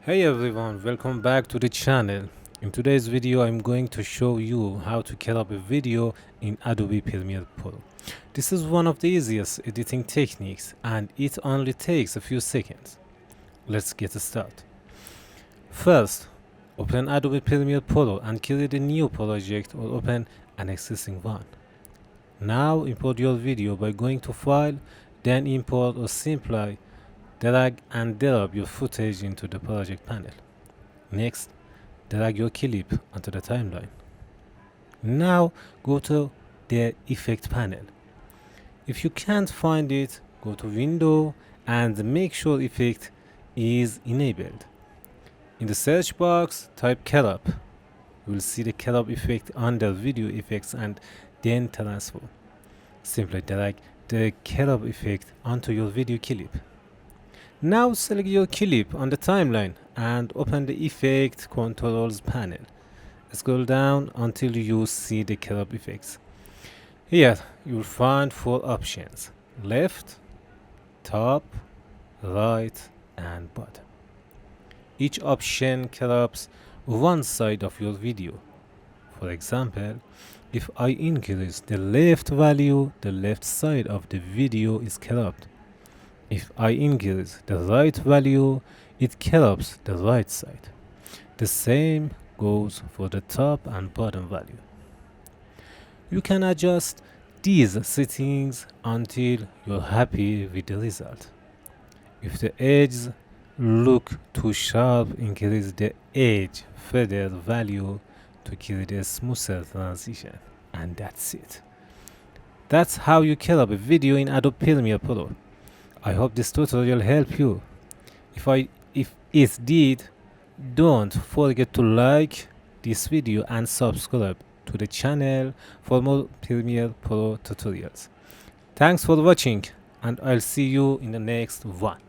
Hey everyone, welcome back to the channel. In today's video, I'm going to show you how to cut up a video in Adobe Premiere Pro. This is one of the easiest editing techniques and it only takes a few seconds. Let's get started. First, open Adobe Premiere Pro and create a new project or open an existing one. Now import your video by going to File, then Import or simply drag and drop your footage into the project panel. Next, drag your clip onto the timeline. Now go to the effect panel. If you can't find it, go to Window and make sure effect is enabled. In the search box, type cut-up. You will see the cut-up effect under video effects and then transform. Simply drag the cut-up effect onto your video clip. Now select your clip on the timeline and open the Effect Controls panel. Scroll down until you see the cut-up effects. Here you'll find 4 options: left, top, right, and bottom. Each option crops one side of your video. For example, if I increase the left value, the left side of the video is cropped. If I increase the right value, it crops the right side. The same goes for the top and bottom value. You can adjust these settings until you're happy with the result. If the edges look too sharp, increase the edge feather value to create a smoother transition. And that's it. That's how you cut up a video in Adobe Premiere Pro. I hope this tutorial helped you. If it did, don't forget to like this video and subscribe to the channel for more Premiere Pro tutorials. Thanks for watching and I'll see you in the next one.